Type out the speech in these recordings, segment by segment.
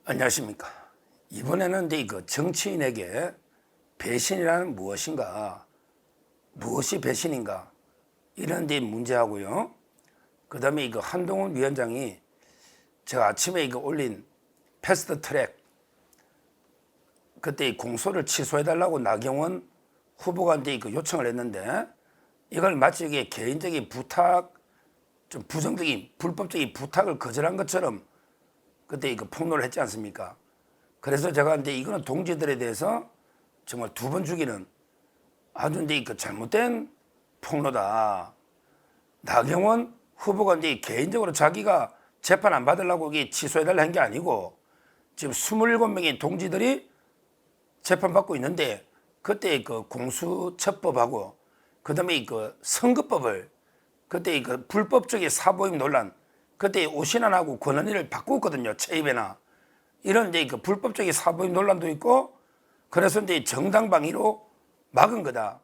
안녕하십니까. 이번에는 이제 그 정치인에게 배신이라는 무엇인가, 무엇이 배신인가, 이런 데 문제하고요. 그 다음에 이거 한동훈 위원장이 제가 아침에 이거 올린 패스트 트랙, 그때 공소를 취소해달라고 나경원 후보가 이제 그 요청을 했는데, 이걸 마치 이게 개인적인 부탁, 좀 부정적인, 불법적인 부탁을 거절한 것처럼 그때 이거 폭로를 했지 않습니까? 그래서 제가 이제 이거는 동지들에 대해서 정말 두 번 죽이는 아주 이제 그 잘못된 폭로다. 나경원 후보가 이제 개인적으로 자기가 재판 안 받으려고 이게 취소해달라 한 게 아니고 지금 27명의 동지들이 재판받고 있는데 그때 그 공수처법하고 그 다음에 그 선거법을 그때 그 불법적인 사보임 논란 그때 오신환하고 권은희를 바꾸었거든요. 체입에나. 이런 이제 그 불법적인 사보임 논란도 있고 그래서 이제 정당 방위로 막은 거다.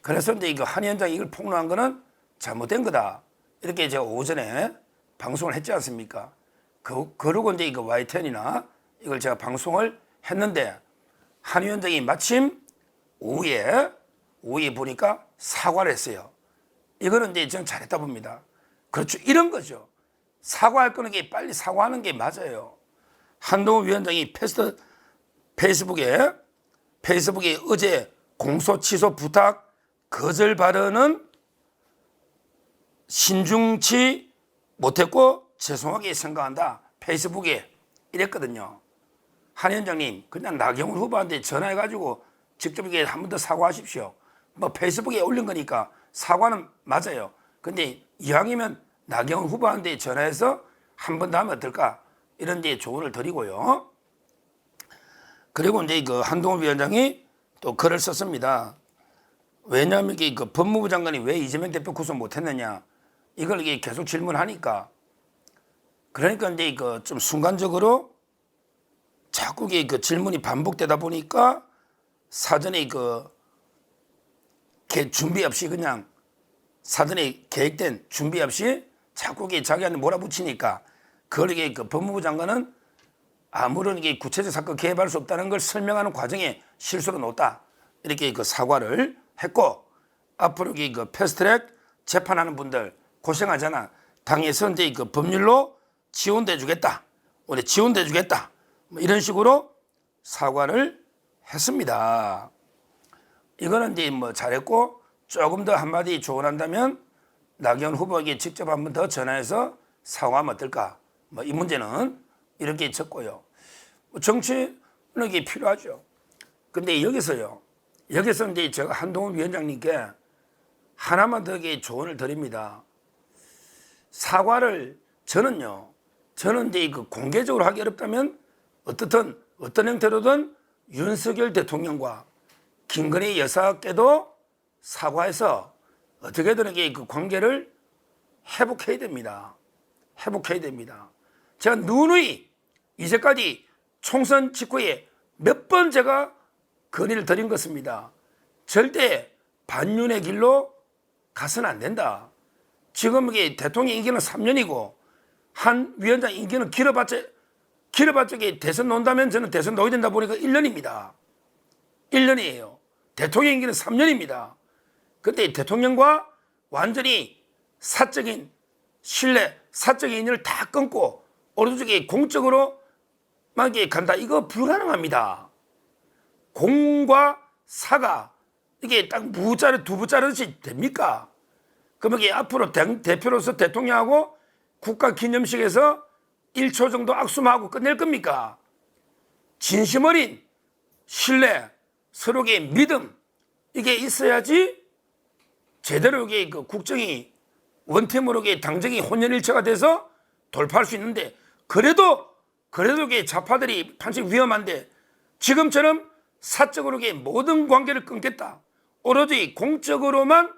그래서 이제 이거 한 위원장이 이걸 폭로한 거는 잘못된 거다. 이렇게 제가 오전에 방송을 했지 않습니까? 그러고 이제 이거 YTN이나 이걸 제가 방송을 했는데 한 위원장이 마침 오후에 보니까 사과를 했어요. 이거는 이제 저는 잘했다 봅니다. 그렇죠. 이런 거죠. 사과할 거는 게 빨리 사과하는 게 맞아요. 한동훈 위원장이 페이스북에 어제 공소 취소 부탁 거절 발언은 신중치 못했고 죄송하게 생각한다. 페이스북에 이랬거든요. 한 위원장님 그냥 나경원 후보한테 전화해가지고 직접 이게 한 번 더 사과하십시오. 뭐 페이스북에 올린 거니까 사과는 맞아요. 근데 이왕이면 나경원 후보한테 전화해서 한 번 더 하면 어떨까? 이런 데 조언을 드리고요. 그리고 이제 그 한동훈 위원장이 또 글을 썼습니다. 왜냐하면 이게 그 법무부 장관이 왜 이재명 대표 구속 못했느냐 이걸 이게 계속 질문하니까 그러니까 이제 그 좀 순간적으로 자꾸 이게 그 질문이 반복되다 보니까 사전에 그 준비 없이 그냥 사전에 계획된 준비 없이 자꾸 이게 자기한테 몰아붙이니까 그걸 이게 그 법무부 장관은 아무런 이게 구체적 사건 개입할 수 없다는 걸 설명하는 과정에 실수로 놓았다. 이렇게 그 사과를 했고 앞으로 이 그 패스트트랙 재판하는 분들 고생하잖아. 당에서 이제 그 법률로 지원돼 주겠다. 우리 지원돼 주겠다. 뭐 이런 식으로 사과를 했습니다. 이거는 이제 뭐 잘했고 조금 더 한마디 조언한다면 나경원 후보에게 직접 한 번 더 전화해서 사과하면 어떨까? 뭐 이 문제는 이렇게 적고요. 정치는 이게 필요하죠. 근데 여기서 이제 제가 한동훈 위원장님께 하나만 더 조언을 드립니다. 사과를 저는 이제 그 공개적으로 하기 어렵다면 어떤 형태로든 윤석열 대통령과 김건희 여사께도 사과해서 어떻게든 이게 그 관계를 회복해야 됩니다. 제가 누누이 이제까지 총선 직후에 몇 번 제가 건의를 드린 것입니다. 절대 반윤의 길로 가서는 안 된다. 지금 이게 대통령 임기는 3년이고 한 위원장 임기는 길어봤자 대선 논다면 저는 대선 놓아야 된다 보니까 1년입니다. 1년이에요. 대통령 임기는 3년입니다. 그때 대통령과 완전히 사적인 신뢰, 사적인 인연을 다 끊고 오른쪽에 공적으로 막 간다. 이거 불가능합니다. 공과 사가 이게 딱 무자를 두 부자르듯이 됩니까? 그럼 이게 앞으로 대표로서 대통령하고 국가기념식에서 1초 정도 악수하고 끝낼 겁니까? 진심 어린 신뢰, 서로의 믿음 이게 있어야지 제대로 이게 그 국정이 원팀으로 당정이 혼연일체가 돼서 돌파할 수 있는데 그래도 이게 좌파들이 판치 위험한데 지금처럼 사적으로 모든 관계를 끊겠다. 오로지 공적으로만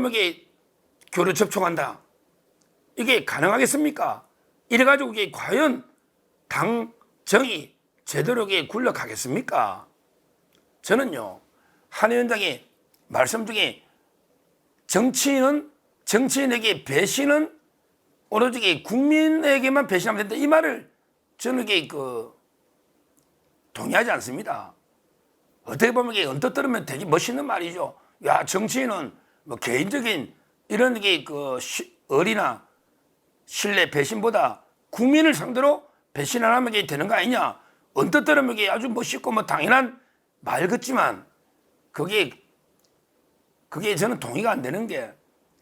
이게 교류 접촉한다. 이게 가능하겠습니까? 이래가지고 이게 과연 당정이 제대로 굴러가겠습니까? 저는요, 한 위원장의 말씀 중에 정치인에게 배신은 오로지 국민에게만 배신하면 된다. 이 말을 저는 동의하지 않습니다. 어떻게 보면 이게 언뜻 들으면 되게 멋있는 말이죠. 야, 정치인은 뭐 개인적인 이런 의리나 신뢰, 배신보다 국민을 상대로 배신 안 하면 이게 되는 거 아니냐. 언뜻 들으면 이게 아주 멋있고 뭐 당연한 말 같지만 그게 저는 동의가 안 되는 게,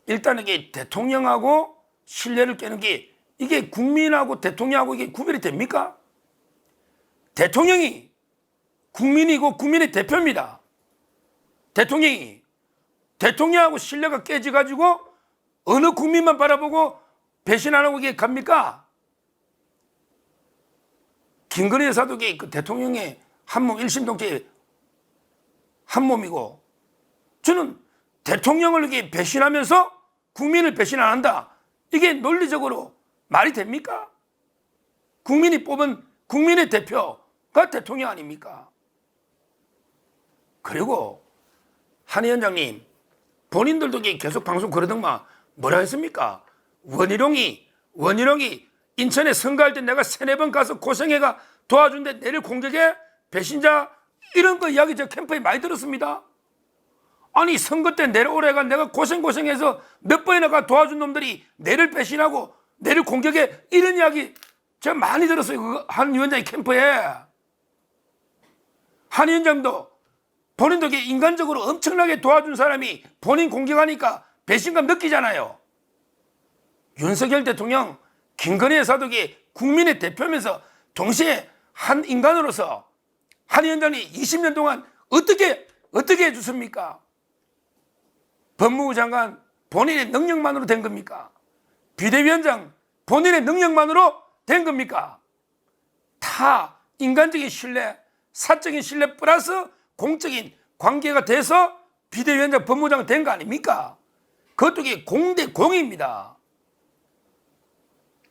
일단 이게 대통령하고 신뢰를 깨는 게 이게 국민하고 대통령하고 이게 구별이 됩니까? 대통령이 국민이고 국민의 대표입니다. 대통령하고 신뢰가 깨져가지고 어느 국민만 바라보고 배신 안 하고 이게 갑니까? 김건희 여사도 그 대통령의 한몸 일심동체 한몸이고, 저는 대통령을 이렇게 배신하면서 국민을 배신 안 한다. 이게 논리적으로 말이 됩니까? 국민이 뽑은 국민의 대표가 대통령 아닙니까? 그리고 한 위원장님, 본인들도 계속 방송 그러더만 뭐라 했습니까? 원희룡이 인천에 선거할 때 내가 3-4번 가서 고생해가 도와준데 내를 공격해? 배신자? 이런 거 이야기 저 캠프에 많이 들었습니다. 아니, 선거 때 내려오래가 내가 고생해서 몇 번이나 가 도와준 놈들이 내를 배신하고 내를 공격해? 이런 이야기 제가 많이 들었어요. 한 위원장의 캠프에. 한 위원장도 본인도 인간적으로 엄청나게 도와준 사람이 본인 공격하니까 배신감 느끼잖아요. 윤석열 대통령, 김건희 여사도 국민의 대표면서 동시에 한 인간으로서 한 위원장이 20년 동안 어떻게 해줬습니까? 법무부 장관 본인의 능력만으로 된 겁니까? 비대위원장 본인의 능력만으로 된 겁니까? 다 인간적인 신뢰, 사적인 신뢰 플러스 공적인 관계가 돼서 비대위원장 법무부장 된 거 아닙니까? 그것도 공대 공입니다.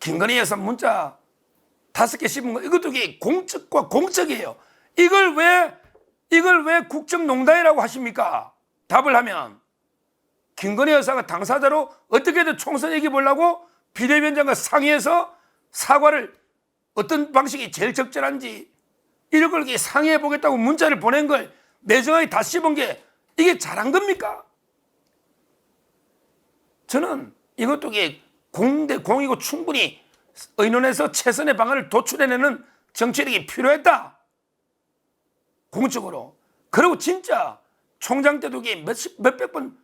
김건희 여사 문자 5개 씹은 거, 이것도 공적과 공적이에요. 이걸 왜 국정농단이라고 하십니까? 답을 하면 김건희 여사가 당사자로 어떻게든 총선 얘기 보려고 비대위원장과 상의해서 사과를 어떤 방식이 제일 적절한지 이런 걸 상의해 보겠다고 문자를 보낸 걸 매정하게 다 씹은 게 이게 잘한 겁니까? 저는 이것도 공대 공이고 충분히 의논해서 최선의 방안을 도출해내는 정치력이 필요했다. 공적으로. 그리고 진짜 총장 때도 몇백 번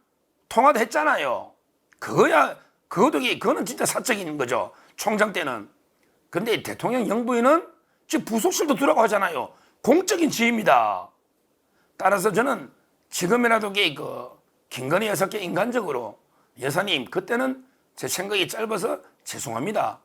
통화도 했잖아요. 그거는 진짜 사적인 거죠. 총장 때는. 근데 대통령 영부인은 지금 부속실도 두라고 하잖아요. 공적인 지위입니다. 따라서 저는 지금이라도 김건희 여사께 인간적으로, 여사님 그때는 제 생각이 짧아서 죄송합니다.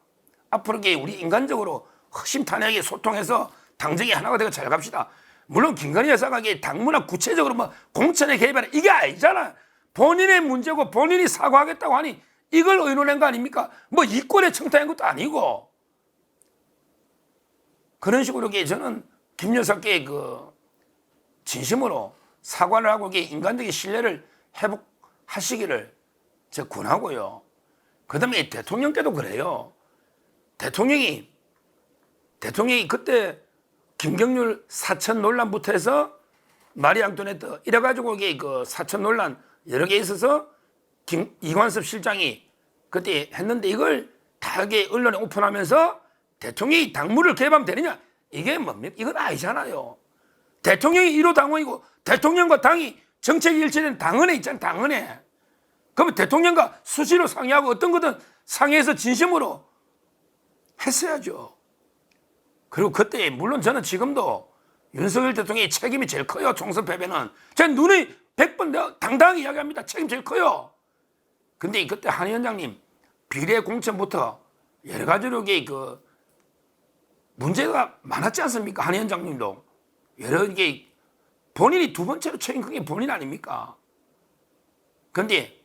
앞으로 우리 인간적으로 허심탄회하게 소통해서 당정이 하나가 되고 잘 갑시다. 물론 김건희 여사가 당무나 구체적으로 뭐 공천에 개입하는 이게 아니잖아. 본인의 문제고 본인이 사과하겠다고 하니 이걸 의논한 거 아닙니까? 뭐 이권에 청탁한 것도 아니고. 그런 식으로 저는 김 여사께 진심으로 사과를 하고 인간적인 신뢰를 회복하시기를 제가 권하고요. 그 다음에 대통령께도 그래요. 대통령이 그때 김경률 사천 논란부터 해서 마리 앙토네트 이래가지고 사천 논란 여러 개 있어서 이관섭 실장이 그때 했는데 이걸 다 언론에 오픈하면서 대통령이 당무를 개입하면 되느냐? 이게 뭡니까? 이건 아니잖아요. 대통령이 1호 당원이고 대통령과 당이 정책이 일치된 당헌에 있잖아요. 당헌에. 그러면 대통령과 수시로 상의하고 어떤 거든 상의해서 진심으로 했어야죠. 그리고 그때 물론 저는 지금도 윤석열 대통령의 책임이 제일 커요. 총선 패배는. 제 눈이 100번 내가 당당하게 이야기합니다. 책임 제일 커요. 근데 그때 한 위원장님 비례 공천부터 여러 가지로 문제가 많았지 않습니까? 한 위원장님도 여러 본인이 두 번째로 책임 큰 게 본인 아닙니까? 근데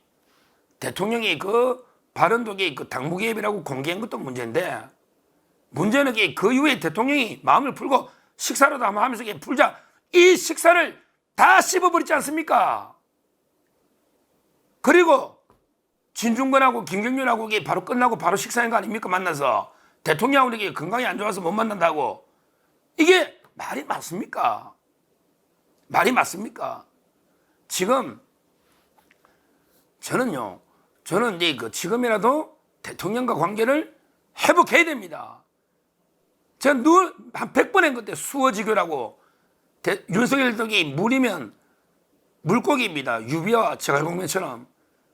대통령이 발언도 당무 개입이라고 공개한 것도 문제인데, 문제는 그 이후에 대통령이 마음을 풀고 식사라도 한번 하면서 풀자, 이 식사를 다 씹어버리지 않습니까? 그리고 진중권하고 김경률하고 이게 바로 끝나고 바로 식사한 거 아닙니까? 만나서 대통령하고 이게 건강이 안 좋아서 못 만난다고. 이게 말이 맞습니까? 말이 맞습니까? 지금 저는 이제 지금이라도 대통령과 관계를 회복해야 됩니다. 제가 늘 한 100번 한 건데 수어지교라고. 윤석열 덕이 물이면 물고기입니다. 유비와 제갈공명처럼.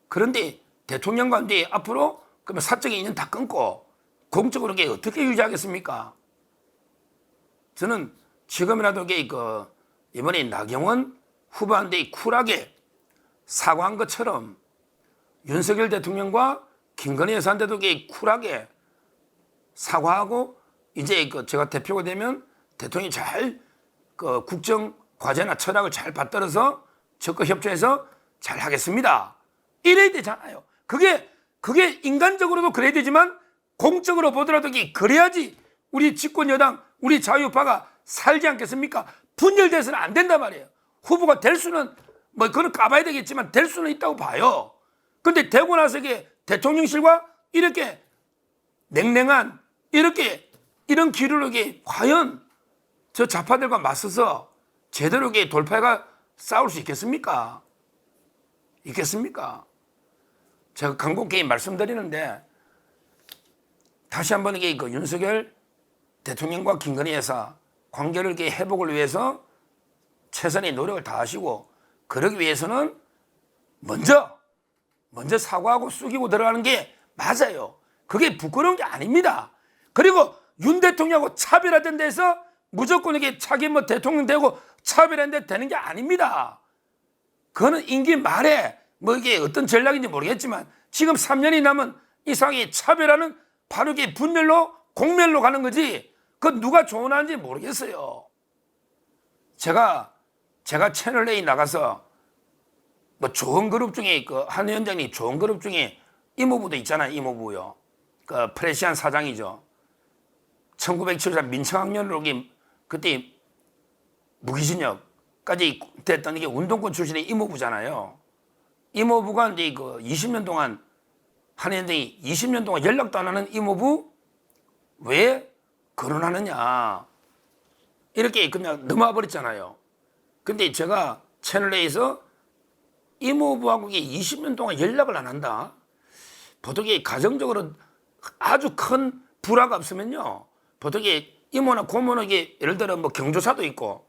그런데 대통령과 이제 앞으로 그러면 사적인 인연 다 끊고 공적으로 이게 어떻게 유지하겠습니까? 저는 지금이라도 이번에 나경원 후보한테 쿨하게 사과한 것처럼 윤석열 대통령과 김건희 여사한테도 쿨하게 사과하고 이제 제가 대표가 되면 대통령이 잘 국정 과제나 철학을 잘 받들어서 적극 협조해서 잘 하겠습니다. 이래야 되잖아요. 그게 인간적으로도 그래야 되지만 공적으로 보더라도 그래야지 우리 집권 여당, 우리 자유파가 살지 않겠습니까? 분열돼서는 안 된단 말이에요. 후보가 될 수는 뭐 그건 까봐야 되겠지만 될 수는 있다고 봐요. 근데 되고 나서 이게 대통령실과 이렇게 냉랭한 이런 기류로 과연 저 좌파들과 맞서서 제대로 돌파해가 싸울 수 있겠습니까? 있겠습니까? 제가 간곡히 말씀드리는데 다시 한번 윤석열 대통령과 김건희 여사 관계를 회복을 위해서 최선의 노력을 다하시고 그러기 위해서는 먼저 사과하고 숙이고 들어가는 게 맞아요. 그게 부끄러운 게 아닙니다. 그리고 윤 대통령하고 차별화된 데서 무조건 자기 대통령 되고 차별화된 데 되는 게 아닙니다. 그거는 임기 말에 이게 어떤 전략인지 모르겠지만 지금 3년이 남은 이 상황이 차별화는 바로 이게 분멸로 공멸로 가는 거지. 그 누가 조언하는지 모르겠어요. 제가 채널 A 나가서 좋은 그룹 중에 한 위원장님 좋은 그룹 중에 이모부도 있잖아요. 이모부요. 프레시안 사장이죠. 1974 민청학년으로 그때 무기징역까지 됐던 이게 운동권 출신의 이모부잖아요. 이모부가 이제 20년 동안 한 위원장이 20년 동안 연락도 안 하는 이모부 왜 거론하느냐 이렇게 그냥 넘어와 버렸잖아요. 근데 제가 채널A에서 이모부하고 20년 동안 연락을 안 한다. 보통 가정적으로 아주 큰 불화가 없으면요. 보통 이모나 고모는 예를 들어 경조사도 있고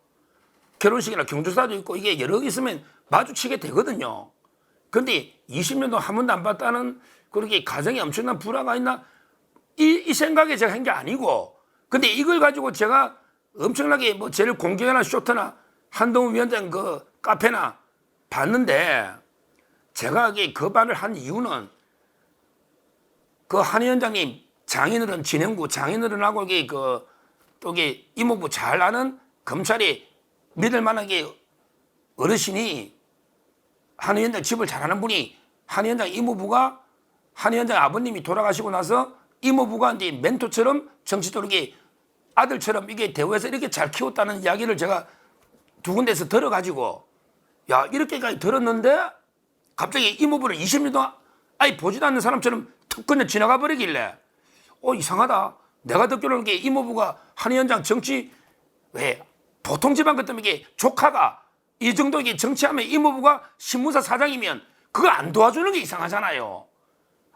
결혼식이나 경조사도 있고 이게 여러 개 있으면 마주치게 되거든요. 근데 20년 동안 한 번도 안 봤다는 그렇게 가정에 엄청난 불화가 있나? 이 생각에 제가 한 게 아니고 근데 이걸 가지고 제가 엄청나게 쟤를 공격하나 쇼트나 한동훈 위원장 카페나 봤는데 제가 그 말을 한 이유는 한 위원장님 장인어른 진행부 장인어른하고 또 이모부 잘 아는 검찰이 믿을 만한 어르신이 한 위원장 집을 잘 아는 분이 한 위원장 이모부가 한 위원장 아버님이 돌아가시고 나서 이모부가 이제 멘토처럼 정치적으로 아들처럼 대우해서 이렇게 잘 키웠다는 이야기를 제가 두 군데에서 들어가지고 야 이렇게까지 들었는데 갑자기 이모부를 20년 동안 아예 보지도 않는 사람처럼 툭 그냥 지나가 버리길래 이상하다. 내가 듣기로는 이모부가 한 위원장 정치 왜 보통 집안 같으면 조카가 이 정도 정치하면 이모부가 신문사 사장이면 그거 안 도와주는 게 이상하잖아요.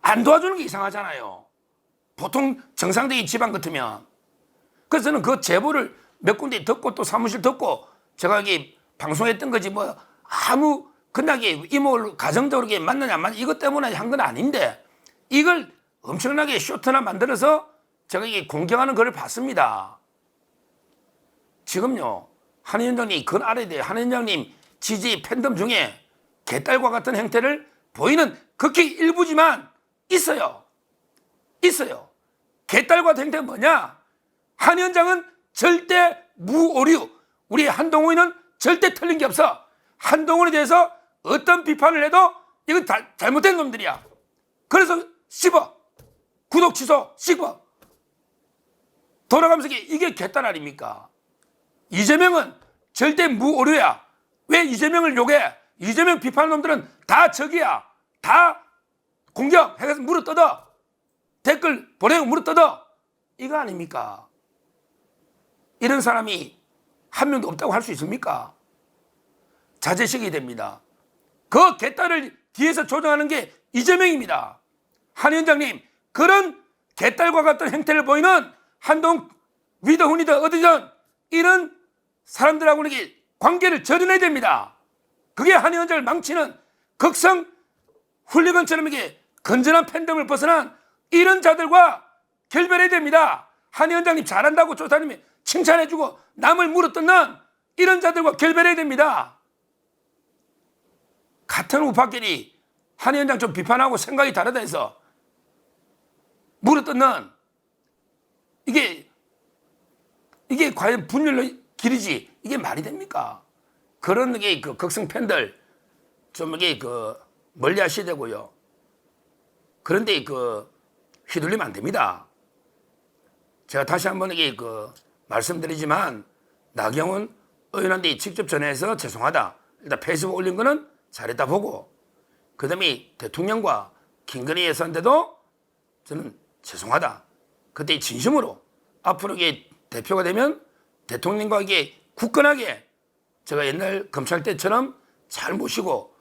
안 도와주는 게 이상하잖아요. 보통 정상적인 집안 같으면. 그래서 저는 그 제보를 몇 군데 듣고 또 사무실 듣고 제가 방송했던 거지 아무 그냥 이모를 가정적으로 만나냐 안 만나냐 이것 때문에 한 건 아닌데 이걸 엄청나게 쇼트나 만들어서 제가 공격하는 걸 봤습니다. 지금요 한 위원장님 그건 알아야 돼요. 한 위원장님 지지 팬덤 중에 개딸과 같은 행태를 보이는 극히 일부지만 있어요. 개딸과 같은 행태가 뭐냐? 한 위원장은 절대 무오류. 우리 한동훈이는 절대 틀린 게 없어. 한동훈에 대해서 어떤 비판을 해도 이건 잘못된 놈들이야. 그래서 씹어. 구독 취소 씹어. 돌아가면서 이게 개딸 아닙니까? 이재명은 절대 무오류야. 왜 이재명을 욕해? 이재명 비판하는 놈들은 다 적이야. 다 공격해서 물어뜯어. 댓글 보내고 물어뜯어. 이거 아닙니까? 이런 사람이 한 명도 없다고 할 수 있습니까? 자제시켜야 됩니다. 그 개딸을 뒤에서 조정하는 게 이재명입니다. 한 위원장님, 그런 개딸과 같은 행태를 보이는 한동 위더훈이든 어디든 이런 사람들하고는 관계를 저려내야 됩니다. 그게 한 위원장을 망치는 극성 훌리건처럼 이게 건전한 팬덤을 벗어난 이런 자들과 결별해야 됩니다. 한 위원장님 잘한다고 조사님이 칭찬해주고 남을 물어뜯는 이런 자들과 결별해야 됩니다. 같은 우파끼리 한 위원장 좀 비판하고 생각이 다르다 해서 물어뜯는 이게 과연 분열의 길이지 이게 말이 됩니까? 그런 게 그 극성 팬들 좀 이게 그 멀리 하셔야 되고요. 그런데 그 휘둘리면 안 됩니다. 제가 다시 한번 이게 그 말씀드리지만 나경원 의원한테 직접 전화해서 죄송하다. 일단 페이스북 올린 거는 잘했다 보고 그 다음에 대통령과 김건희 예산대도 저는 죄송하다. 그때 진심으로 앞으로 이게 대표가 되면 대통령과 이게 굳건하게 제가 옛날 검찰 때처럼 잘 모시고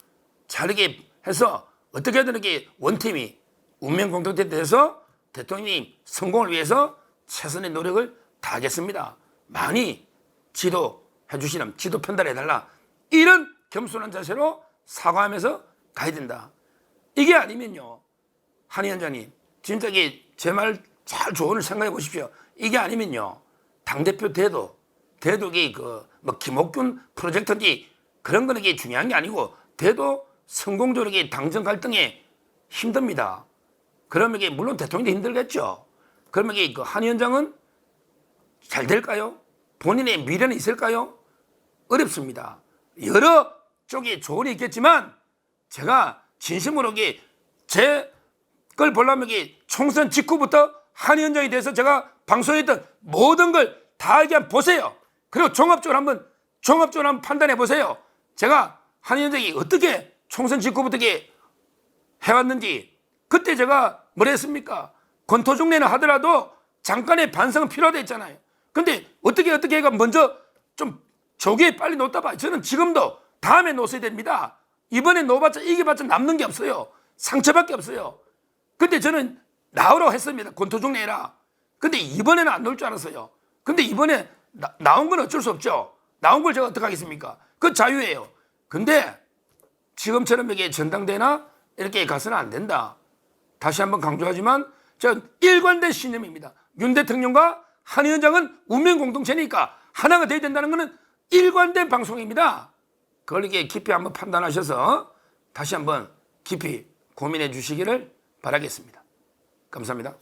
잘 이렇게 해서 어떻게든 이렇게 원팀이 운명 공동체에 대해서 대통령이 성공을 위해서 최선의 노력을 다하겠습니다. 많이 지도해 주시면 지도 편달해달라. 이런 겸손한 자세로 사과하면서 가야 된다. 이게 아니면요. 한 위원장님 진짜 제 말 잘 조언을 생각해 보십시오. 이게 아니면요. 당대표 대도 뭐 김옥균 프로젝트인지 그런 거는 이게 중요한 게 아니고 대도 성공적으로 당정 갈등에 힘듭니다. 그러면 이게 물론 대통령도 힘들겠죠. 그러면 이게 그 한 위원장은 잘 될까요? 본인의 미래는 있을까요? 어렵습니다. 여러 쪽에 조언이 있겠지만 제가 진심으로 제 걸 보려면 총선 직후부터 한 위원장에 대해서 제가 방송했던 모든 걸 다 그냥 보세요. 그리고 종합적으로 한번 판단해 보세요. 제가 한 위원장이 어떻게 총선 직후부터 해왔는지 그때 제가 뭐라 했습니까? 권토중례는 하더라도 잠깐의 반성은 필요하다 했잖아요. 근데 어떻게 해가 먼저 좀 조기에 빨리 놓다 봐. 저는 지금도 다음에 놓으셔야 됩니다. 이번에 놓아봤자 이겨봤자 남는 게 없어요. 상처밖에 없어요. 근데 저는 나오라고 했습니다. 권토중례 해라. 근데 이번에는 안 놓을 줄 알았어요. 근데 이번에 나온 건 어쩔 수 없죠. 나온 걸 제가 어떻게 하겠습니까? 그건 자유예요. 근데 지금처럼 이게 전당대회나 이렇게 가서는 안 된다. 다시 한번 강조하지만 저 일관된 신념입니다. 윤 대통령과 한 위원장은 운명 공동체니까 하나가 돼야 된다는 것은 일관된 방송입니다. 그걸 이게 깊이 한번 판단하셔서 다시 한번 깊이 고민해 주시기를 바라겠습니다. 감사합니다.